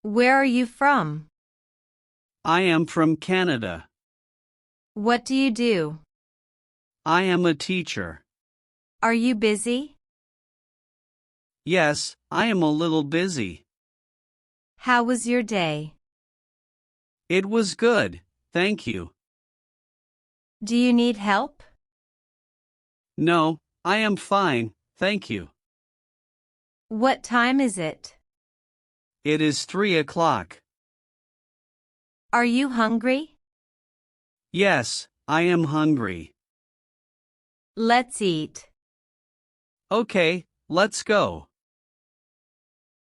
Where are you from? I am from Canada. What do you do? I am a teacher. Are you busy? Yes, I am a little busy. How was your day? It was good, thank you. Do you need help? No, I am fine, thank you. What time is it? It is 3 o'clock. Are you hungry? Yes, I am hungry. Let's eat. Okay, let's go.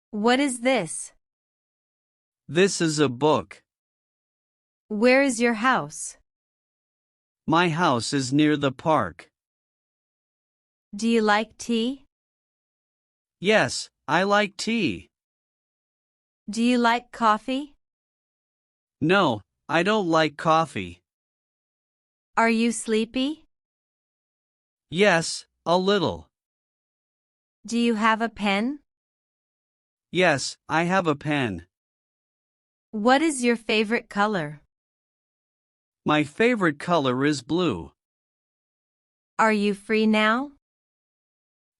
What is this? This is a book. Where is your house? My house is near the park. Do you like tea? Yes, I like tea. Do you like coffee? No, I don't like coffee. Are you sleepy? Yes, a little. Do you have a pen? Yes, I have a pen. What is your favorite color? My favorite color is blue. Are you free now?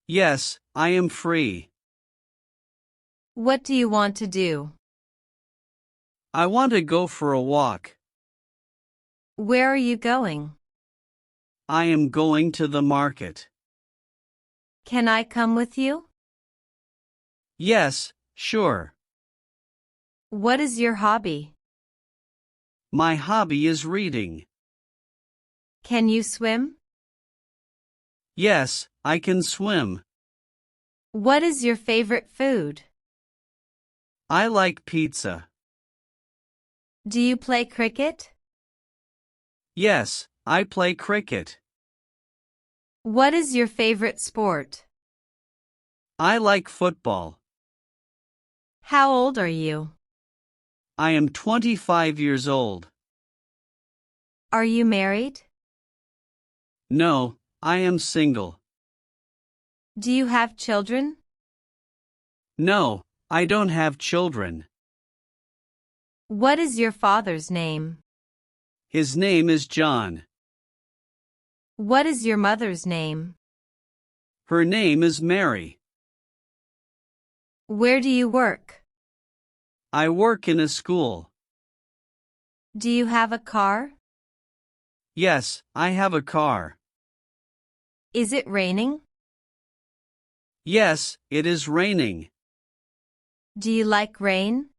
Yes, I am free. What do you want to do? I want to go for a walk. Where are you going? I am going to the market. Can I come with you? Yes, sure. What is your hobby? My hobby is reading. Can you swim? Yes, I can swim. What is your favorite food? I like pizza. Do you play cricket? Yes, I play cricket. What is your favorite sport? I like football. How old are you? I am 25 years old. Are you married? No, I am single. Do you have children? No, I don't have children. What is your father's name? His name is John. What is your mother's name? Her name is Mary. Where do you work? I work in a school. Do you have a car? Yes, I have a car. Is it raining? Yes, it is raining. Do you like rain?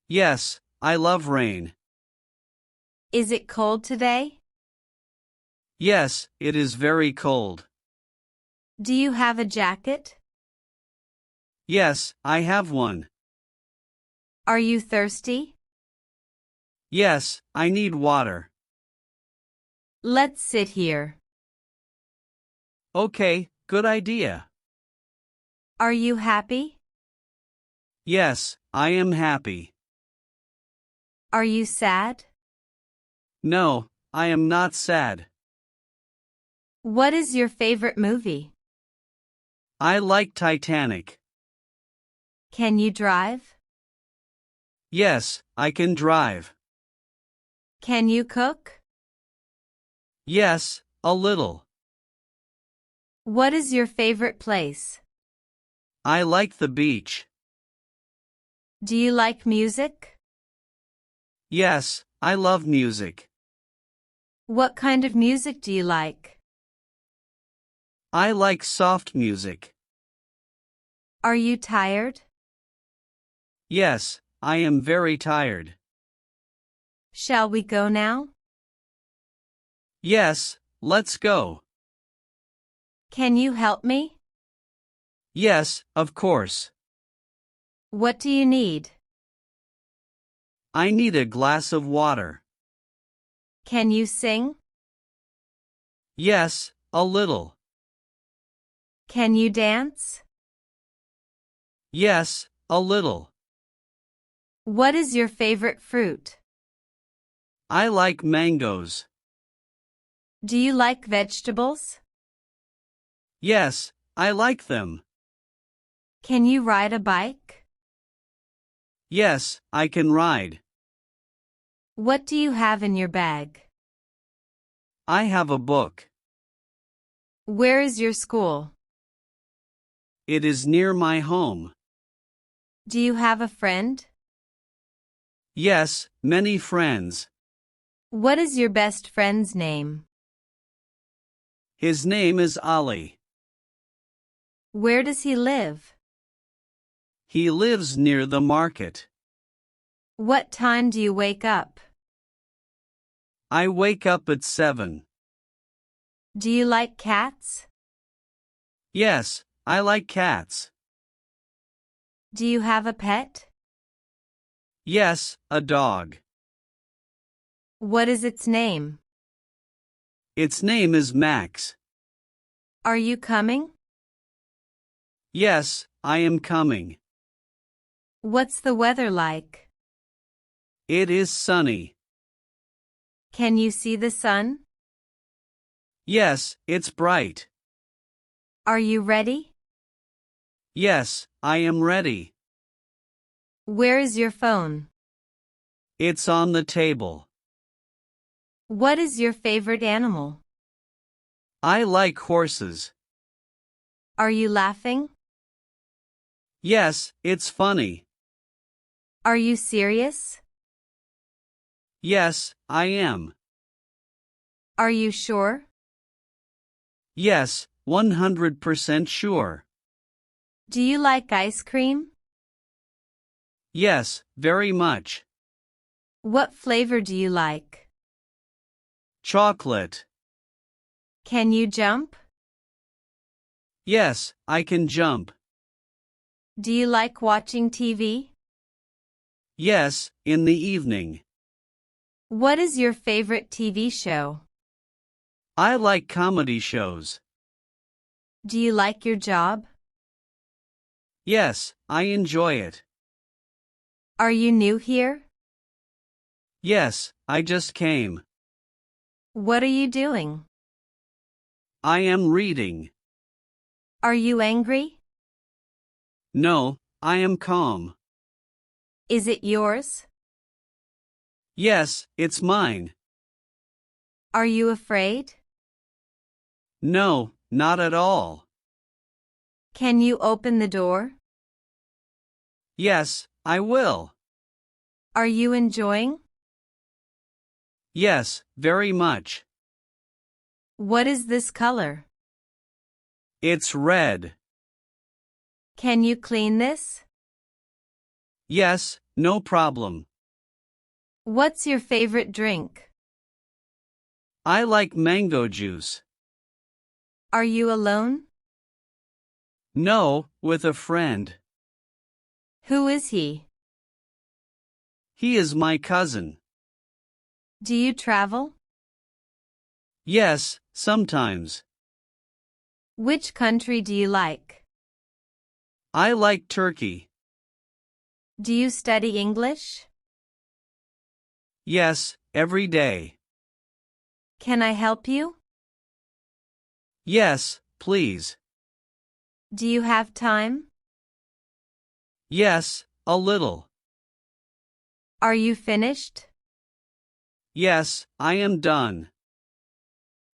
Yes, I love rain. Is it cold today? Yes, it is very cold. Do you have a jacket? Yes, I have one. Are you thirsty? Yes, I need water. Let's sit here. Okay, good idea. Are you happy? Yes, I am happy. Are you sad? No, I am not sad. What is your favorite movie? I like Titanic. Can you drive? Yes, I can drive. Can you cook? Yes, a little. What is your favorite place? I like the beach. Do you like music? Yes, I love music. What kind of music do you like? I like soft music. Are you tired? Yes, I am very tired. Shall we go now? Yes, let's go. Can you help me? Yes, of course. What do you need? I need a glass of water. Can you sing? Yes, a little. Can you dance? Yes, a little. What is your favorite fruit? I like mangoes. Do you like vegetables? Yes, I like them. Can you ride a bike? Yes, I can ride. What do you have in your bag? I have a book. Where is your school? It is near my home. Do you have a friend? Yes, many friends. What is your best friend's name? His name is Ali. Where does he live? He lives near the market. What time do you wake up? I wake up at 7. Do you like cats? Yes, I like cats. Do you have a pet? Yes, a dog. What is its name? Its name is Max. Are you coming? Yes, I am coming. What's the weather like? It is sunny. Can you see the sun? Yes, it's bright. Are you ready? Yes, I am ready. Where is your phone? It's on the table. What is your favorite animal? I like horses. Are you laughing? Yes, it's funny. Are you serious? Yes, I am. Are you sure? Yes, 100% sure. Do you like ice cream? Yes, very much. What flavor do you like? Chocolate. Can you jump? Yes, I can jump. Do you like watching TV? Yes, in the evening. What is your favorite TV show? I like comedy shows. Do you like your job? Yes, I enjoy it. Are you new here? Yes, I just came. What are you doing? I am reading. Are you angry? No, I am calm. Is it yours? Yes, it's mine. Are you afraid? No, not at all. Can you open the door? Yes, I will. Are you enjoying? Yes, very much. What is this color? It's red. Can you clean this? Yes, no problem. What's your favorite drink? I like mango juice. Are you alone? No, with a friend. Who is he? He is my cousin. Do you travel? Yes, sometimes. Which country do you like? I like Turkey. Do you study English? Yes, every day. Can I help you? Yes, please. Do you have time? Yes, a little. Are you finished? Yes, I am done.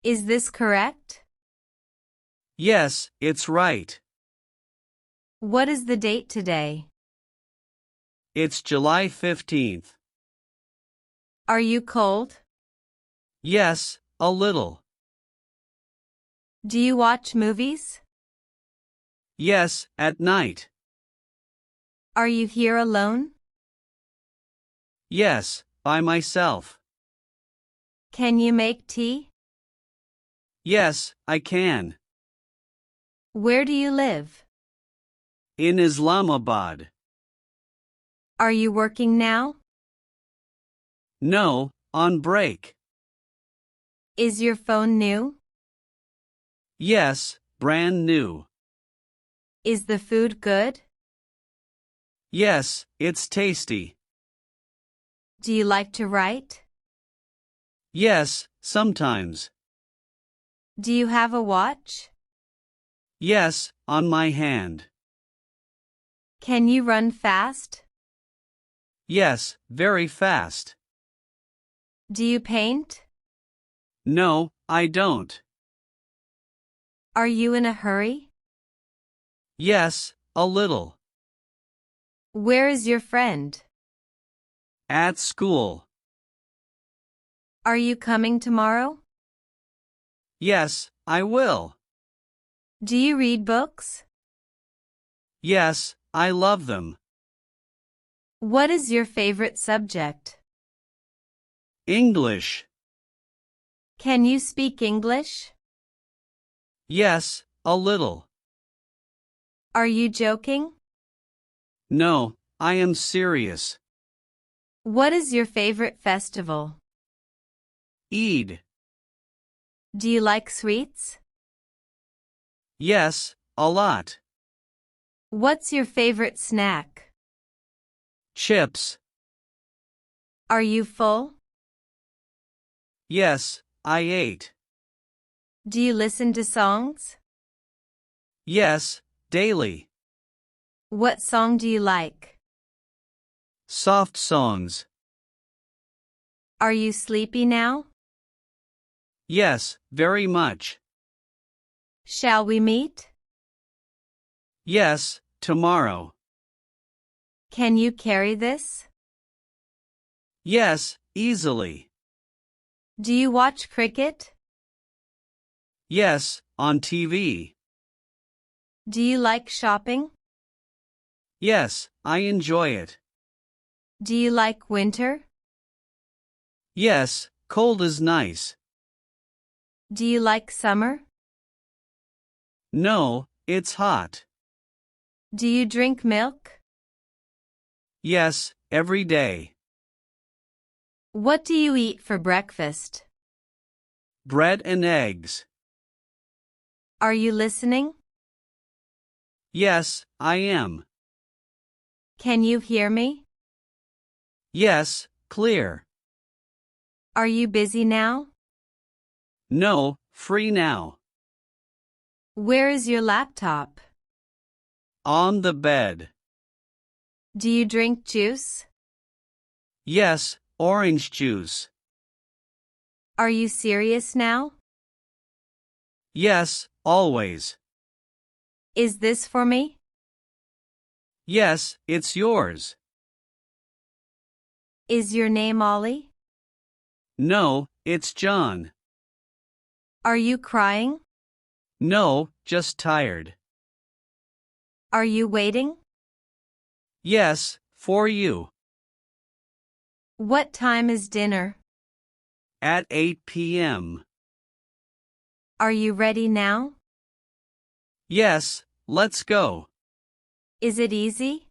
Is this correct? Yes, it's right. What is the date today? It's July 15th. Are you cold? Yes, a little. Do you watch movies? Yes, at night. Are you here alone? Yes, by myself. Can you make tea? Yes, I can. Where do you live? In Islamabad. Are you working now? No, on break. Is your phone new? Yes, brand new. Is the food good? Yes, it's tasty. Do you like to write? Yes, sometimes. Do you have a watch? Yes, on my hand. Can you run fast? Yes, very fast. Do you paint? No, I don't. Are you in a hurry? Yes, a little. Where is your friend? At school. Are you coming tomorrow? Yes, I will. Do you read books? Yes, I love them. What is your favorite subject? English. Can you speak English? Yes, a little. Are you joking? No, I am serious. What is your favorite festival? Eid. Do you like sweets? Yes, a lot. What's your favorite snack? Chips. Are you full? Yes, I ate. Do you listen to songs? Yes, daily. What song do you like? Soft songs. Are you sleepy now? Yes, very much. Shall we meet? Yes, tomorrow. Can you carry this? Yes, easily. Do you watch cricket? Yes, on TV. Do you like shopping? Yes, I enjoy it. Do you like winter? Yes, cold is nice. Do you like summer? No, it's hot. Do you drink milk? Yes, every day. What do you eat for breakfast? Bread and eggs. Are you listening? Yes, I am. Can you hear me? Yes, clear. Are you busy now? No, free now. Where is your laptop? On the bed. Do you drink juice? Yes, orange juice. Are you serious now? Yes, always. Is this for me? Yes, it's yours. Is your name Ollie? No, it's John. Are you crying? No, just tired. Are you waiting? Yes, for you. What time is dinner? At 8 p.m. Are you ready now? Yes, let's go. Is it easy?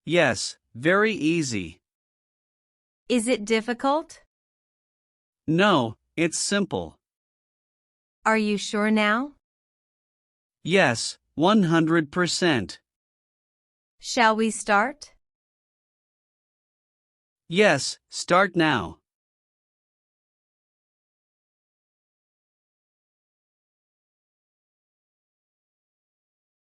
Yes, very easy. Is it difficult? No, it's simple. Are you sure now? Yes, 100%. Shall we start? Yes, start now.